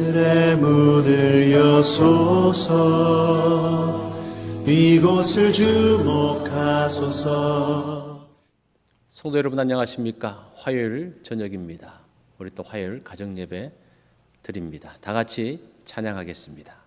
하늘의 문을 여소서 이곳을 주목하소서. 성도 여러분 안녕하십니까? 화요일 저녁입니다. 우리 또 화요일 가정예배 드립니다. 다 같이 찬양하겠습니다.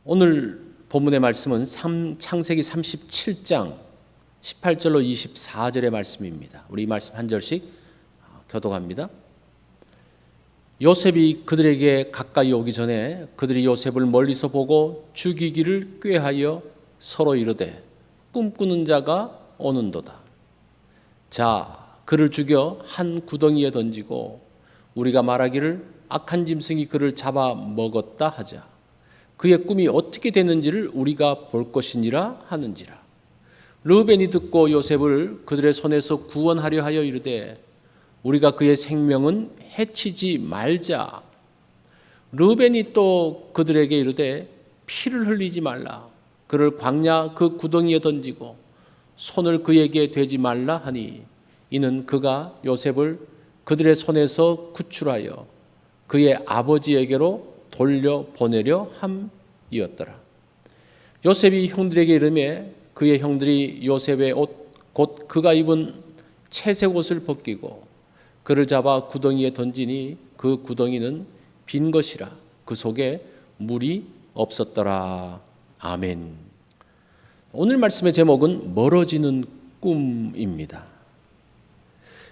오늘 본문의 말씀은 창세기 37장 18절로 24절의 말씀입니다. 우리 이 말씀 한 절씩 교독합니다. 요셉이 그들에게 가까이 오기 전에 그들이 요셉을 멀리서 보고 죽이기를 꾀하여 서로 이르되 꿈꾸는 자가 오는도다. 자, 그를 죽여 한 구덩이에 던지고 우리가 말하기를 악한 짐승이 그를 잡아 먹었다 하자. 그의 꿈이 어떻게 되는지를 우리가 볼 것이니라 하는지라. 르우벤이 듣고 요셉을 그들의 손에서 구원하려 하여 이르되 우리가 그의 생명은 해치지 말자. 르벤이 또 그들에게 이르되 피를 흘리지 말라. 그를 광야 그 구덩이에 던지고 손을 그에게 대지 말라 하니 이는 그가 요셉을 그들의 손에서 구출하여 그의 아버지에게로 돌려보내려 함이었더라. 요셉이 형들에게 이르매 그의 형들이 요셉의 옷 곧 그가 입은 채색 옷을 벗기고 그를 잡아 구덩이에 던지니 그 구덩이는 빈 것이라 그 속에 물이 없었더라. 아멘. 오늘 말씀의 제목은 멀어지는 꿈입니다.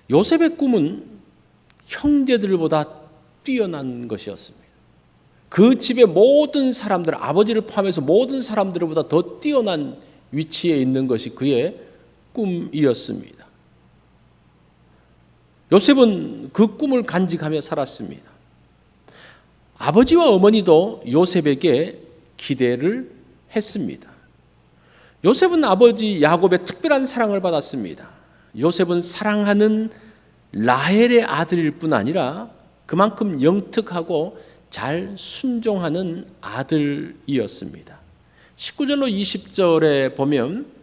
요셉의 꿈은 형제들보다 뛰어난 것이었습니다. 그 집의 모든 사람들, 아버지를 포함해서 모든 사람들보다 더 뛰어난 위치에 있는 것이 그의 꿈이었습니다. 요셉은 그 꿈을 간직하며 살았습니다. 아버지와 어머니도 요셉에게 기대를 했습니다. 요셉은 아버지 야곱의 특별한 사랑을 받았습니다. 요셉은 사랑하는 라헬의 아들일 뿐 아니라 그만큼 영특하고 잘 순종하는 아들이었습니다. 19절로 20절에 보면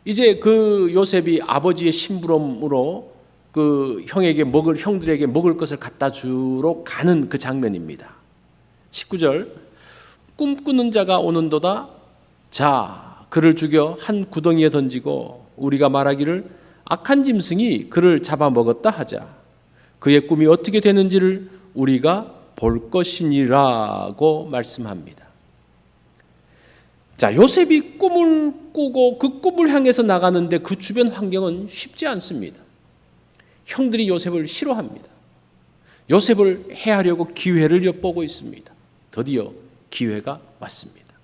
이제 그 요셉이 아버지의 심부름으로 그 형들에게 먹을 것을 갖다 주러 가는 그 장면입니다. 19절 꿈꾸는 자가 오는도다. 자 그를 죽여 한 구덩이에 던지고 우리가 말하기를 악한 짐승이 그를 잡아먹었다 하자. 그의 꿈이 어떻게 되는지를 우리가 볼 것이니라고 말씀합니다. 자, 요셉이 꿈을 꾸고 그 꿈을 향해서 나가는데 그 주변 환경은 쉽지 않습니다. 형들이 요셉을 싫어합니다. 요셉을 해하려고 기회를 엿보고 있습니다. 드디어 기회가 왔습니다.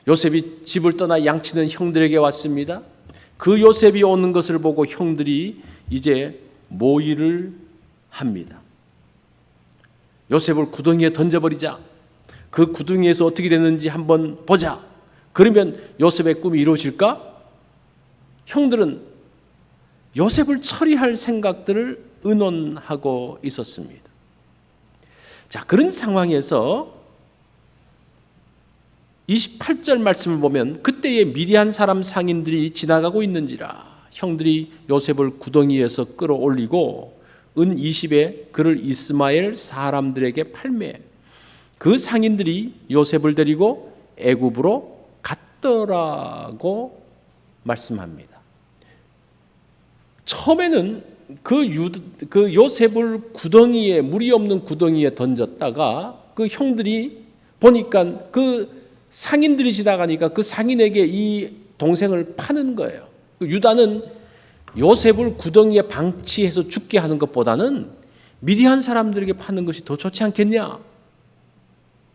요셉이 집을 떠나 양치는 형들에게 왔습니다. 그 요셉이 오는 것을 보고 형들이 이제 모의를 합니다. 요셉을 구덩이에 던져버리자. 그 구덩이에서 어떻게 되는지 한번 보자. 그러면 요셉의 꿈이 이루어질까? 형들은 요셉을 처리할 생각들을 의논하고 있었습니다. 자, 그런 상황에서 28절 말씀을 보면 그때에 미디안 사람 상인들이 지나가고 있는지라 형들이 요셉을 구덩이에서 끌어올리고 은 20에 그를 이스마엘 사람들에게 팔매 그 상인들이 요셉을 데리고 애굽으로 갔더라고 말씀합니다. 처음에는 그 요셉을 구덩이에 물이 없는 구덩이에 던졌다가 그 형들이 보니까 그 상인들이 지나가니까 그 상인에게 이 동생을 파는 거예요. 유다는 요셉을 구덩이에 방치해서 죽게 하는 것보다는 미디안 사람들에게 파는 것이 더 좋지 않겠냐?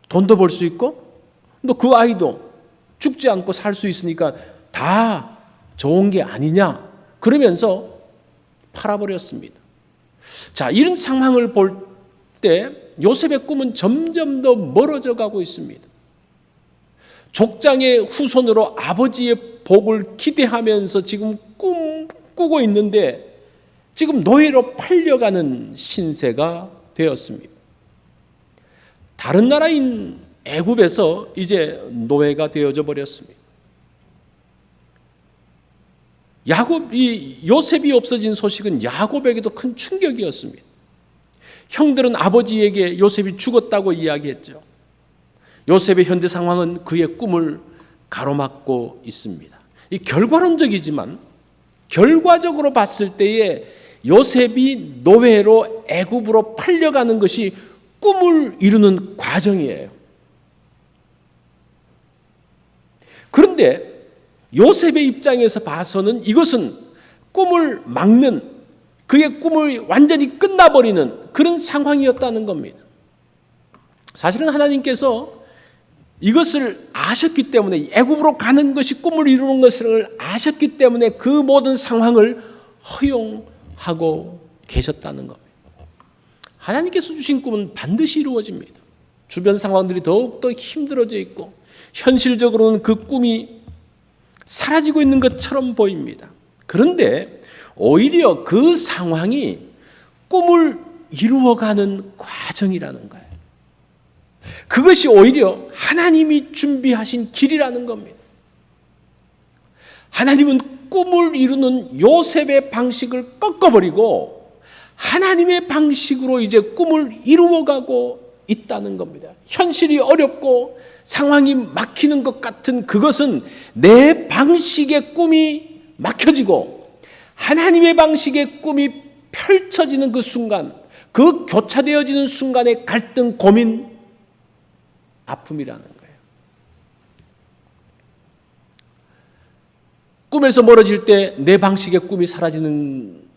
돈도 벌 수 있고 또 그 아이도 죽지 않고 살 수 있으니까 다 좋은 게 아니냐? 그러면서 팔아버렸습니다. 자, 이런 상황을 볼 때 요셉의 꿈은 점점 더 멀어져 가고 있습니다. 족장의 후손으로 아버지의 복을 기대하면서 지금 꿈꾸고 있는데 지금 노예로 팔려가는 신세가 되었습니다. 다른 나라인 애굽에서 이제 노예가 되어져 버렸습니다. 요셉이 없어진 소식은 야곱에게도 큰 충격이었습니다. 형들은 아버지에게 요셉이 죽었다고 이야기했죠. 요셉의 현재 상황은 그의 꿈을 가로막고 있습니다. 이 결과론적이지만 결과적으로 봤을 때에 요셉이 노예로 애굽으로 팔려가는 것이 꿈을 이루는 과정이에요. 그런데 요셉의 입장에서 봐서는 이것은 꿈을 막는 그의 꿈을 완전히 끝나버리는 그런 상황이었다는 겁니다. 사실은 하나님께서 이것을 아셨기 때문에 애굽으로 가는 것이 꿈을 이루는 것을 아셨기 때문에 그 모든 상황을 허용하고 계셨다는 겁니다. 하나님께서 주신 꿈은 반드시 이루어집니다. 주변 상황들이 더욱더 힘들어져 있고 현실적으로는 그 꿈이 사라지고 있는 것처럼 보입니다. 그런데 오히려 그 상황이 꿈을 이루어가는 과정이라는 거예요. 그것이 오히려 하나님이 준비하신 길이라는 겁니다. 하나님은 꿈을 이루는 요셉의 방식을 꺾어버리고 하나님의 방식으로 이제 꿈을 이루어가고 있다는 겁니다. 현실이 어렵고 상황이 막히는 것 같은 그것은 내 방식의 꿈이 막혀지고 하나님의 방식의 꿈이 펼쳐지는 그 순간, 그 교차되어지는 순간의 갈등, 고민, 아픔이라는 거예요. 꿈에서 멀어질 때 내 방식의 꿈이 사라지는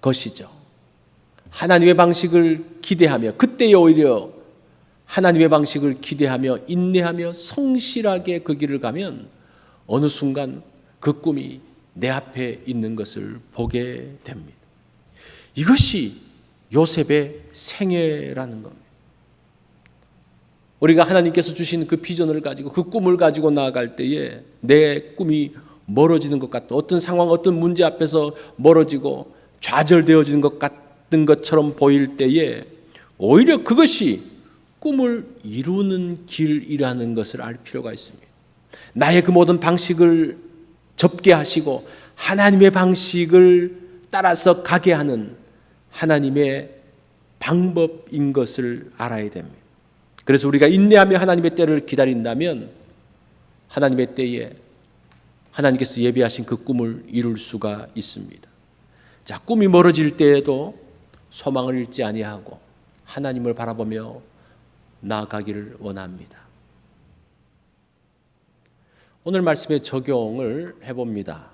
것이죠. 하나님의 방식을 기대하며, 그때에 오히려 하나님의 방식을 기대하며 인내하며 성실하게 그 길을 가면 어느 순간 그 꿈이 내 앞에 있는 것을 보게 됩니다. 이것이 요셉의 생애라는 겁니다. 우리가 하나님께서 주신 그 비전을 가지고 그 꿈을 가지고 나아갈 때에 내 꿈이 멀어지는 것 같은, 어떤 상황, 어떤 문제 앞에서 멀어지고 좌절되어지는 것 같은 것처럼 보일 때에 오히려 그것이 꿈을 이루는 길이라는 것을 알 필요가 있습니다. 나의 그 모든 방식을 접게 하시고 하나님의 방식을 따라서 가게 하는 하나님의 방법인 것을 알아야 됩니다. 그래서 우리가 인내하며 하나님의 때를 기다린다면 하나님의 때에 하나님께서 예비하신 그 꿈을 이룰 수가 있습니다. 자, 꿈이 멀어질 때에도 소망을 잃지 아니하고 하나님을 바라보며 나아가기를 원합니다. 오늘 말씀의 적용을 해봅니다.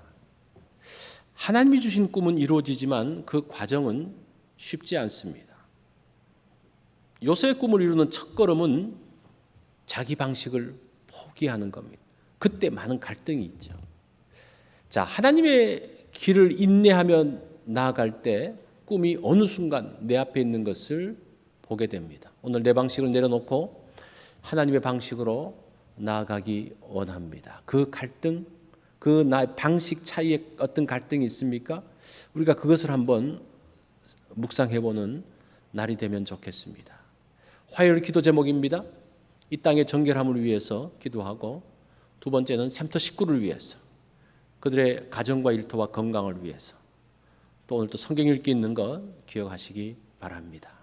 하나님이 주신 꿈은 이루어지지만 그 과정은 쉽지 않습니다. 요셉의 꿈을 이루는 첫걸음은 자기 방식을 포기하는 겁니다. 그때 많은 갈등이 있죠. 자, 하나님의 길을 인내하며 나아갈 때 꿈이 어느 순간 내 앞에 있는 것을 보게 됩니다. 오늘 내 방식을 내려놓고 하나님의 방식으로 나아가기 원합니다. 그 갈등, 그 나의 방식 차이에 어떤 갈등이 있습니까? 우리가 그것을 한번 묵상해보는 날이 되면 좋겠습니다. 화요일 기도 제목입니다. 이 땅의 정결함을 위해서 기도하고, 두 번째는 샘터 식구를 위해서, 그들의 가정과 일터와 건강을 위해서, 또 오늘 또 성경 읽기 있는 것 기억하시기 바랍니다.